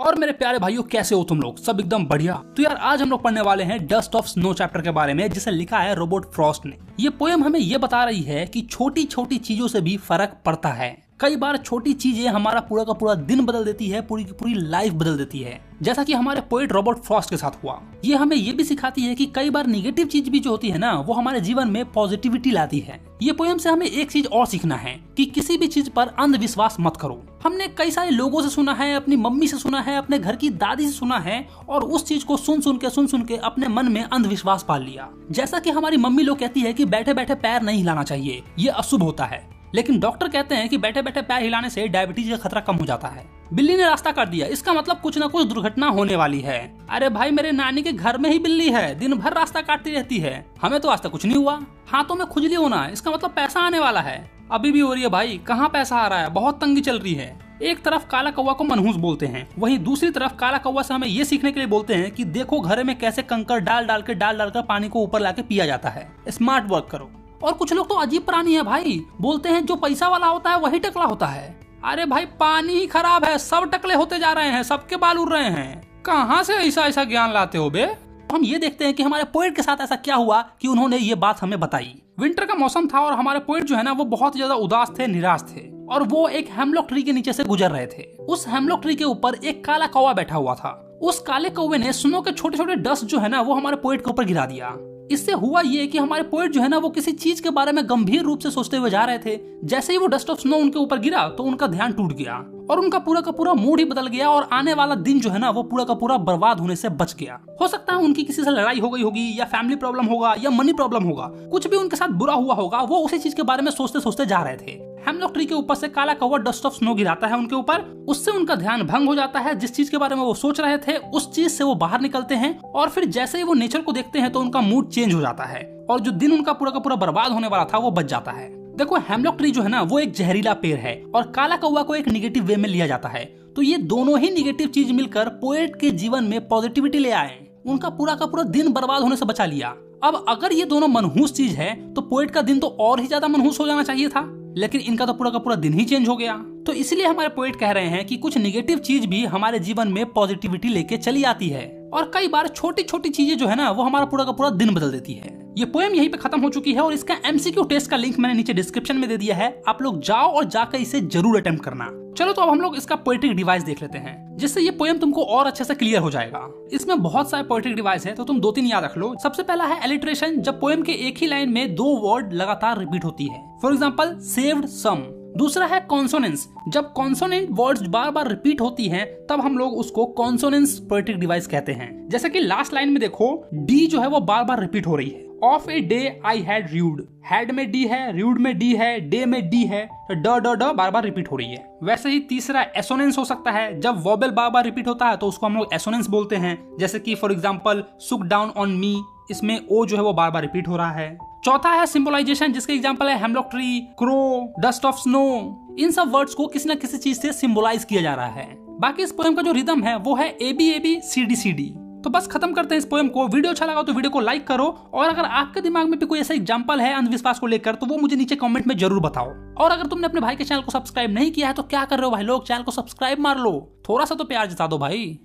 और मेरे प्यारे भाइयों, कैसे हो तुम लोग? सब एकदम बढ़िया। तो यार आज हम लोग पढ़ने वाले हैं डस्ट ऑफ स्नो चैप्टर के बारे में, जिसे लिखा है रॉबर्ट फ्रॉस्ट ने। ये पोएम हमें ये बता रही है कि छोटी छोटी चीजों से भी फर्क पड़ता है। कई बार छोटी चीजें हमारा पूरा का पूरा दिन बदल देती है, पूरी की पूरी लाइफ बदल देती है, जैसा कि हमारे पोएट रॉबर्ट फ्रॉस्ट के साथ हुआ। ये हमें ये भी सिखाती है कि कई बार निगेटिव चीज भी जो होती है ना, वो हमारे जीवन में पॉजिटिविटी लाती है। ये पोएम से हमें एक चीज और सीखना है कि किसी भी चीज पर अंधविश्वास मत करो। हमने कई सारे लोगों से सुना है, अपनी मम्मी से सुना है, अपने घर की दादी से सुना है, और उस चीज को सुन सुन के अपने मन में अंधविश्वास पाल लिया। जैसा कि हमारी मम्मी लोग कहती है कि बैठे बैठे पैर नहीं हिलाना चाहिए, ये अशुभ होता है। लेकिन डॉक्टर कहते हैं कि बैठे बैठे पैर हिलाने से डायबिटीज का खतरा कम हो जाता है। बिल्ली ने रास्ता काट दिया, इसका मतलब कुछ न कुछ दुर्घटना होने वाली है। अरे भाई, मेरे नानी के घर में ही बिल्ली है, दिन भर रास्ता काटती रहती है, हमें तो आज तक कुछ नहीं हुआ। हाथों में खुजली होना, इसका मतलब पैसा आने वाला है। अभी भी हो रही है भाई, कहाँ पैसा आ रहा है, बहुत तंगी चल रही है। एक तरफ काला कौवा को मनहूस बोलते हैं, वहीं दूसरी तरफ काला कौवा से हमें ये सीखने के लिए बोलते हैं कि देखो घर में कैसे कंकर डाल डाल कर पानी को ऊपर लाके पिया जाता है, स्मार्ट वर्क करो। और कुछ लोग तो अजीब प्राणी है भाई, बोलते हैं जो पैसा वाला होता है वही टकला होता है। अरे भाई, पानी ही खराब है, सब टकले होते जा रहे हैं, सबके बाल उड़ रहे हैं। कहाँ से ऐसा ऐसा ज्ञान लाते हो बे? हम ये देखते हैं कि हमारे पोएट के साथ ऐसा क्या हुआ कि उन्होंने ये बात हमें बताई। विंटर का मौसम था और हमारे पोएट जो है ना, वो बहुत ज्यादा उदास थे, निराश थे, और वो एक हेमलॉक ट्री के नीचे से गुजर रहे थे। उस हेमलॉक ट्री के ऊपर एक काला कौवा बैठा हुआ था। उस काले कौवे ने स्नो के छोटे छोटे डस्ट जो है ना, वो हमारे पोएट के ऊपर गिरा दिया। इससे हुआ ये कि हमारे पोएट जो है ना, वो किसी चीज के बारे में गंभीर रूप से सोचते हुए जा रहे थे। जैसे ही वो डस्ट ऑफ स्नो उनके ऊपर गिरा तो उनका ध्यान टूट गया और उनका पूरा का पूरा मूड ही बदल गया, और आने वाला दिन जो है ना, वो पूरा का पूरा बर्बाद होने से बच गया। हो सकता है उनकी किसी से लड़ाई हो गई होगी, या फैमिली प्रॉब्लम होगा, या मनी प्रॉब्लम होगा, कुछ भी उनके साथ बुरा हुआ होगा, वो उसी चीज के बारे में सोचते सोचते जा रहे थे। हेमलॉक ट्री के ऊपर से काला कौवा डस्ट ऑफ स्नो गिराता है उनके ऊपर, उससे उनका ध्यान भंग हो जाता है। जिस चीज के बारे में वो सोच रहे थे उस चीज से वो बाहर निकलते हैं, और फिर जैसे ही वो नेचर को देखते हैं तो उनका मूड चेंज हो जाता है, और जो दिन उनका पूरा का पूरा बर्बाद होने वाला था वो बच जाता है। देखो, हेमलॉक ट्री जो है ना, वो एक जहरीला पेड़ है, और काला कौवा को एक निगेटिव वे में लिया जाता है। तो ये दोनों ही निगेटिव चीज मिलकर पोएट के जीवन में पॉजिटिविटी ले आए, उनका पूरा का पूरा दिन बर्बाद होने से बचा लिया। अब अगर ये दोनों मनहूस चीज है तो पोएट का दिन तो और ही ज्यादा मनहूस हो जाना चाहिए था, लेकिन इनका तो पूरा का पूरा दिन ही चेंज हो गया। तो इसलिए हमारे पोएट कह रहे हैं कि कुछ निगेटिव चीज भी हमारे जीवन में पॉजिटिविटी लेके चली आती है, और कई बार छोटी छोटी चीजें जो है ना, वो हमारा पूरा का पूरा दिन बदल देती है। ये पोएम यहीं पे खत्म हो चुकी है, और इसका एमसीक्यू टेस्ट का लिंक मैंने नीचे डिस्क्रिप्शन में दे दिया है, आप लोग जाओ और जाकर इसे जरूर अटेम्प्ट करना। चलो तो अब हम लोग इसका पोएट्रिक डिवाइस देख लेते हैं, जिससे ये पोएम तुमको और अच्छे से क्लियर हो जाएगा। इसमें बहुत सारे पोएट्रिक डिवाइस है, तो तुम 2-3 याद रख लो। सबसे पहला है एलिट्रेशन, जब पोएम के एक ही लाइन में 2 वर्ड लगातार रिपीट होती है। फॉर एग्जाम्पल, सेव्ड सम। दूसरा है कॉन्सोनेंस, जब कॉन्सोनेंट वर्ड्स बार बार रिपीट होती हैं तब हम लोग उसको कॉन्सोनेंस पोएट्रिक डिवाइस कहते हैं। जैसे कि लास्ट लाइन में देखो, डी जो है वो बार बार रिपीट हो रही है। Of a day I had rude, had में डी है, र्यूड में डी है, डे में डी है, तो ड बार बार रिपीट हो रही है। वैसे ही तीसरा एसोनेंस हो सकता है, जब वोबल बार बार रिपीट होता है तो उसको हम लोग एसोनेंस बोलते हैं। जैसे कि फॉर एग्जाम्पल, सुक डाउन ऑन मी, इसमें ओ जो है वो बार बार रिपीट हो रहा है। चौथा है सिंबलाइजेशन, जिसके एग्जांपल है hemlock tree, crow, dust of snow. इन सब वर्ड्स को किसी न किसी चीज से सिंबलाइज किया जा रहा है। बाकी इस पोएम का जो रिदम है वो है ABAB CD। तो बस खत्म करते हैं इस पोएम को। वीडियो अच्छा लगा तो वीडियो को लाइक करो, और अगर आपके दिमाग में भी कोई ऐसा एग्जांपल है अंधविश्वास को लेकर तो वो मुझे नीचे कमेंट में जरूर बताओ। और अगर तुमने अपने भाई के चैनल को सब्सक्राइब नहीं किया है तो क्या कर रहे हो भाई लोग, चैनल को सब्सक्राइब मार लो, थोड़ा सा तो प्यार जता दो भाई।